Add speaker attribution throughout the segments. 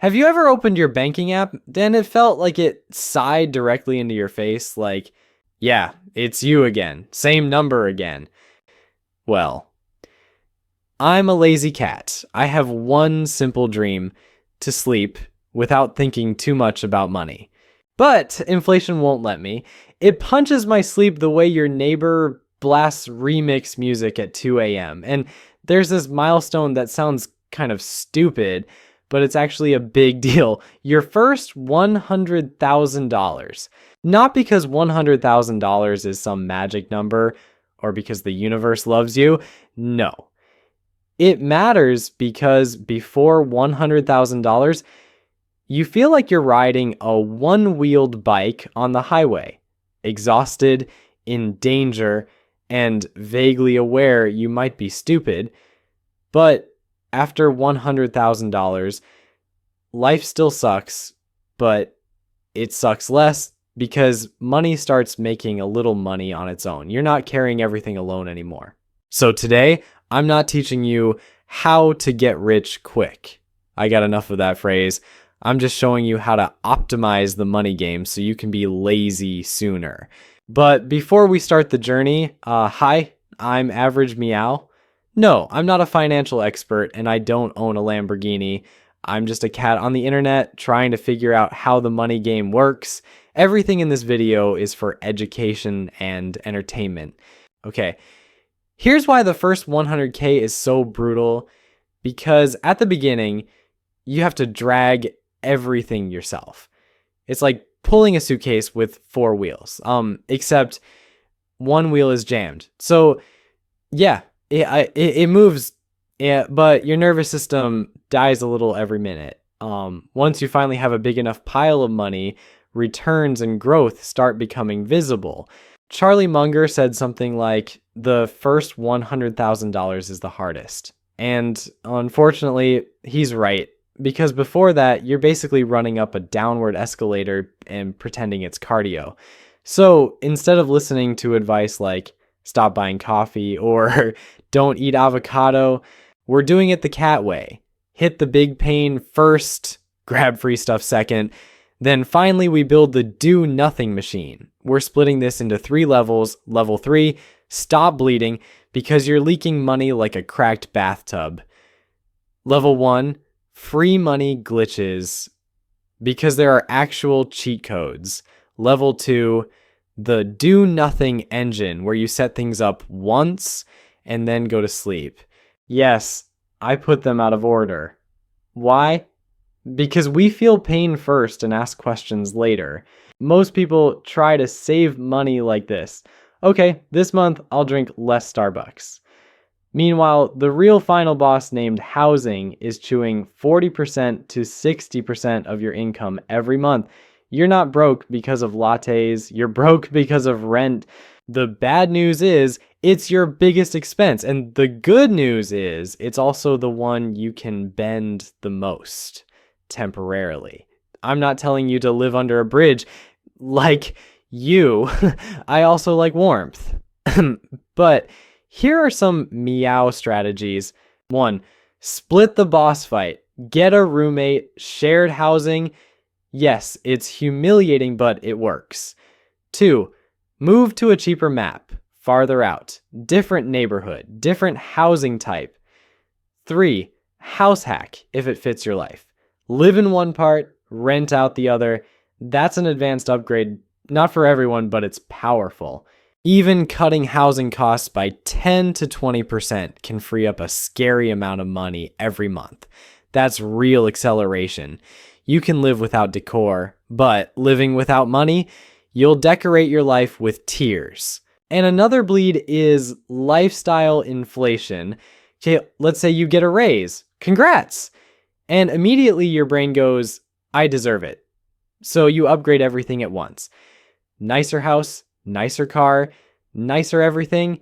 Speaker 1: Have you ever opened your banking app and it felt like it sighed directly into your face? Like, yeah, it's you again. Same number again. Well, I'm a lazy cat. I have one simple dream: to sleep without thinking too much about money. But inflation won't let me. It punches my sleep the way your neighbor blasts remix music at 2 a.m. And there's this milestone that sounds kind of stupid, but it's actually a big deal. Your first $100,000. Not because $100,000 is some magic number or because the universe loves you. No. It matters because before $100,000, you feel like you're riding a one-wheeled bike on the highway, exhausted, in danger, and vaguely aware you might be stupid. But after $100,000, life still sucks, but it sucks less because money starts making a little money on its own. You're not carrying everything alone anymore. So today, I'm not teaching you how to get rich quick. I got enough of that phrase. I'm just showing you how to optimize the money game so you can be lazy sooner. But before we start the journey, hi, I'm Average Meow. No, I'm not a financial expert and I don't own a Lamborghini. I'm just a cat on the internet trying to figure out how the money game works. Everything in this video is for education and entertainment. Okay, here's why the first 100K is so brutal. Because at the beginning, you have to drag everything yourself. It's like pulling a suitcase with 4 wheels, except one wheel is jammed. So yeah, it moves, yeah, but your nervous system dies a little every minute. Once you finally have a big enough pile of money, returns and growth start becoming visible. Charlie Munger said something like, the first $100,000 is the hardest. And unfortunately, he's right. Because before that, you're basically running up a downward escalator and pretending it's cardio. So instead of listening to advice like stop buying coffee or don't eat avocado, we're doing it the cat way. Hit the big pain first, grab free stuff second, then finally we build the do nothing machine. We're splitting this into 3 levels. Level 3, stop bleeding because you're leaking money like a cracked bathtub. Level 1, free money glitches because there are actual cheat codes. Level 2, the do nothing engine where you set things up once and then go to sleep. Yes, I put them out of order. Why? Because we feel pain first and ask questions later. Most people try to save money like this. Okay, this month I'll drink less Starbucks. Meanwhile, the real final boss named housing is chewing 40% to 60% of your income every month. You're not broke because of lattes. You're broke because of rent. The bad news is it's your biggest expense. And the good news is it's also the one you can bend the most temporarily. I'm not telling you to live under a bridge like you. I also like warmth. But here are some Meow strategies. 1, split the boss fight. Get a roommate, shared housing. Yes, it's humiliating, but it works. 2, move to a cheaper map, farther out, different neighborhood, different housing type. 3, house hack if it fits your life. Live in one part, rent out the other. That's an advanced upgrade, not for everyone, but it's powerful. Even cutting housing costs by 10 to 20% can free up a scary amount of money every month. That's real acceleration. You can live without decor, but living without money, you'll decorate your life with tears. And another bleed is lifestyle inflation. Okay, let's say you get a raise. Congrats! And immediately your brain goes, I deserve it. So you upgrade everything at once. Nicer house, nicer car, nicer everything.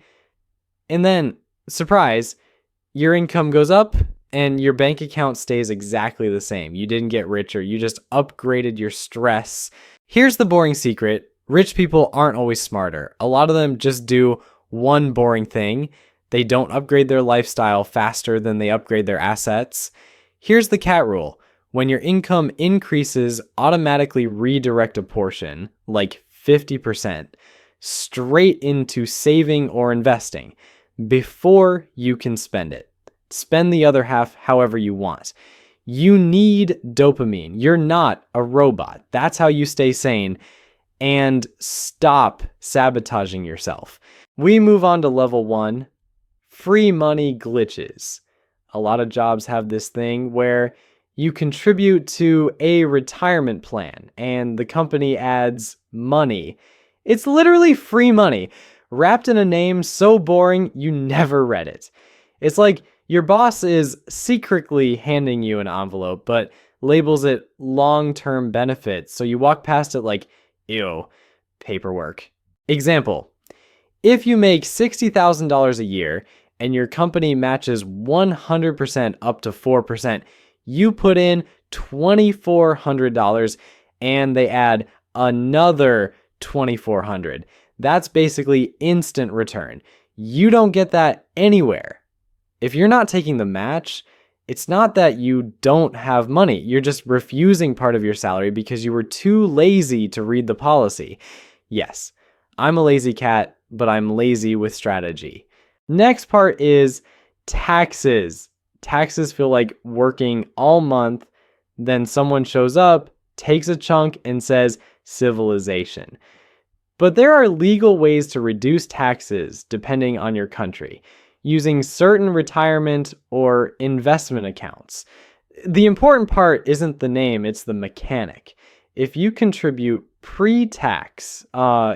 Speaker 1: And then, surprise, your income goes up and your bank account stays exactly the same. You didn't get richer, you just upgraded your stress. Here's the boring secret. Rich people aren't always smarter. A lot of them just do one boring thing. They don't upgrade their lifestyle faster than they upgrade their assets. Here's the cat rule. When your income increases, automatically redirect a portion, like 50%, straight into saving or investing before you can spend it. Spend the other half however you want. You need dopamine. You're not a robot. That's how you stay sane and stop sabotaging yourself. We move on to level 1, free money glitches. A lot of jobs have this thing where you contribute to a retirement plan and the company adds money. It's literally free money, wrapped in a name so boring you never read it. It's like your boss is secretly handing you an envelope, but labels it long-term benefits, so you walk past it like, ew, paperwork. Example, if you make $60,000 a year and your company matches 100% up to 4%, you put in $2,400 and they add another $2,400. That's basically instant return. You don't get that anywhere. If you're not taking the match, it's not that you don't have money. You're just refusing part of your salary because you were too lazy to read the policy. Yes, I'm a lazy cat, but I'm lazy with strategy. Next part is taxes. Taxes feel like working all month, then someone shows up, takes a chunk, and says civilization. But there are legal ways to reduce taxes depending on your country, using certain retirement or investment accounts. The important part isn't the name, it's the mechanic. If you contribute pre-tax,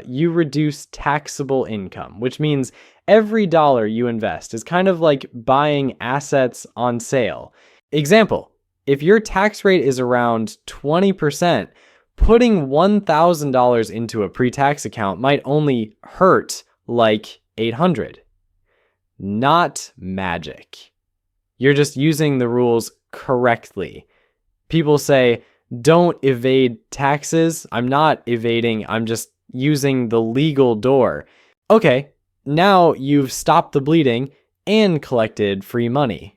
Speaker 1: you reduce taxable income, which means every dollar you invest is kind of like buying assets on sale. Example, if your tax rate is around 20%, putting $1,000 into a pre-tax account might only hurt like $800. Not magic. You're just using the rules correctly. People say, don't evade taxes. I'm not evading, I'm just using the legal door. Okay, now you've stopped the bleeding and collected free money.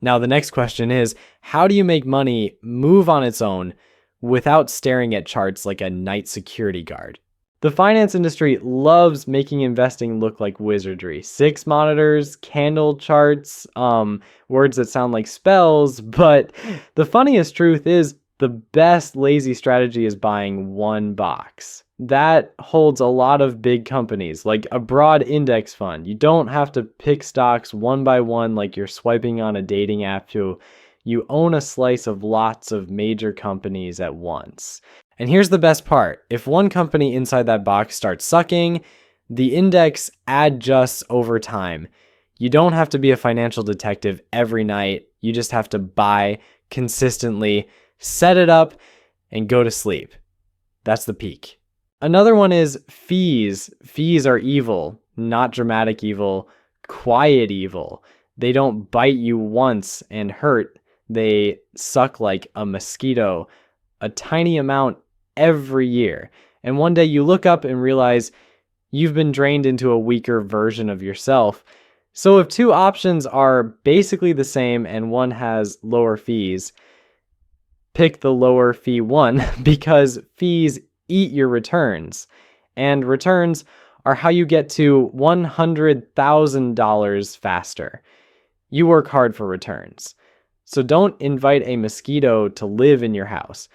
Speaker 1: Now the next question is, how do you make money move on its own without staring at charts like a night security guard? The finance industry loves making investing look like wizardry. 6 monitors, candle charts, words that sound like spells, but the funniest truth is the best lazy strategy is buying one box. That holds a lot of big companies, like a broad index fund. You don't have to pick stocks one by one like you're swiping on a dating app. You own a slice of lots of major companies at once. And here's the best part. If one company inside that box starts sucking, the index adjusts over time. You don't have to be a financial detective every night. You just have to buy consistently, set it up, and go to sleep. That's the peak. Another one is fees. Fees are evil, not dramatic evil, quiet evil. They don't bite you once and hurt. They suck like a mosquito, a tiny amount every year. And one day you look up and realize you've been drained into a weaker version of yourself. So if 2 options are basically the same and one has lower fees, pick the lower fee one because fees eat your returns. And returns are how you get to $100,000 faster. You work hard for returns. So don't invite a mosquito to live in your house.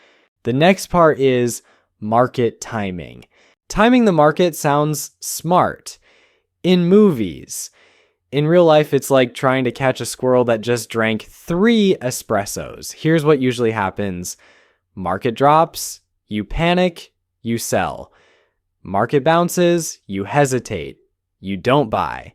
Speaker 1: The next part is market timing. Timing the market sounds smart. In movies. In real life, it's like trying to catch a squirrel that just drank 3 espressos. Here's what usually happens. Market drops, you panic, you sell. Market bounces, you hesitate, you don't buy.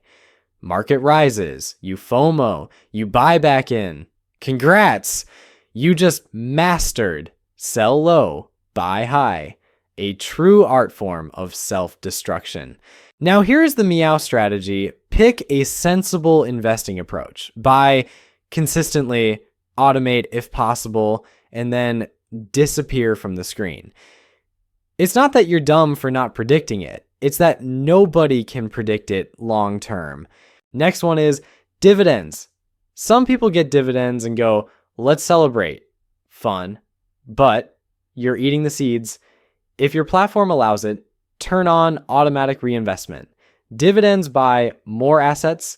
Speaker 1: Market rises, you FOMO, you buy back in. Congrats! You just mastered sell low, buy high. A true art form of self-destruction. Now here's the Meow strategy. Pick a sensible investing approach. Buy consistently, automate if possible, and then disappear from the screen. It's not that you're dumb for not predicting it. It's that nobody can predict it long term. Next one is dividends. Some people get dividends and go, let's celebrate. fun, but you're eating the seeds. If your platform allows it, turn on automatic reinvestment. Dividends buy more assets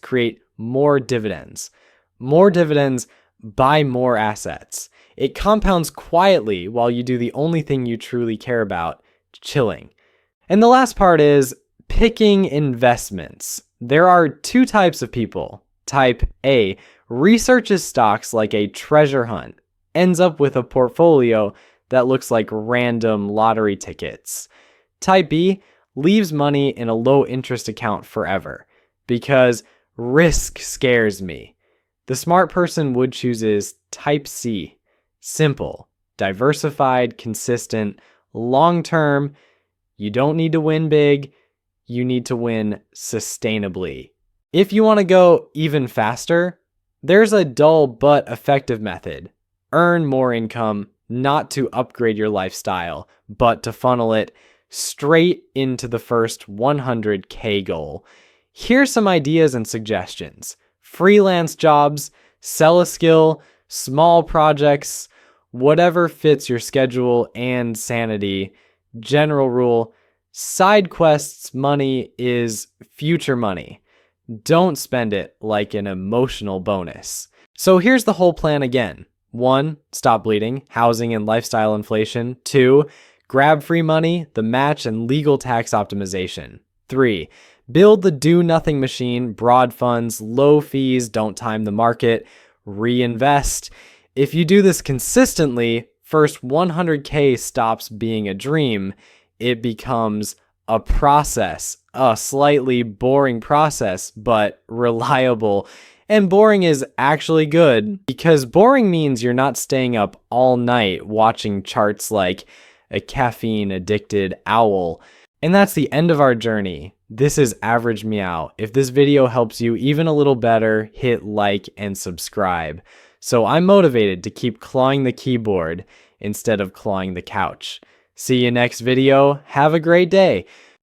Speaker 1: create more dividends. More dividends buy more assets. It compounds quietly while you do the only thing you truly care about, chilling. And the last part is picking investments. There are two types of people. Type A researches stocks like a treasure hunt, ends up with a portfolio that looks like random lottery tickets. Type B leaves money in a low interest account forever because risk scares me. The smart person would choose type C. Simple, diversified, consistent, long-term. You don't need to win big. You need to win sustainably. If you want to go even faster, there's a dull but effective method. Earn more income, not to upgrade your lifestyle, but to funnel it straight into the first 100K goal. Here's some ideas and suggestions. Freelance jobs, sell a skill, small projects, whatever fits your schedule and sanity. General rule, side quests money is future money. Don't spend it like an emotional bonus. So here's the whole plan again. 1, stop bleeding, housing and lifestyle inflation. 2, grab free money, the match and legal tax optimization. 3, build the do-nothing machine, broad funds, low fees, don't time the market, reinvest. If you do this consistently, first 100K stops being a dream. It becomes a process, a slightly boring process, but reliable. And boring is actually good because boring means you're not staying up all night watching charts like a caffeine-addicted owl. And that's the end of our journey. This is Average Meow. If this video helps you even a little better, hit like and subscribe. So I'm motivated to keep clawing the keyboard instead of clawing the couch. See you next video. Have a great day.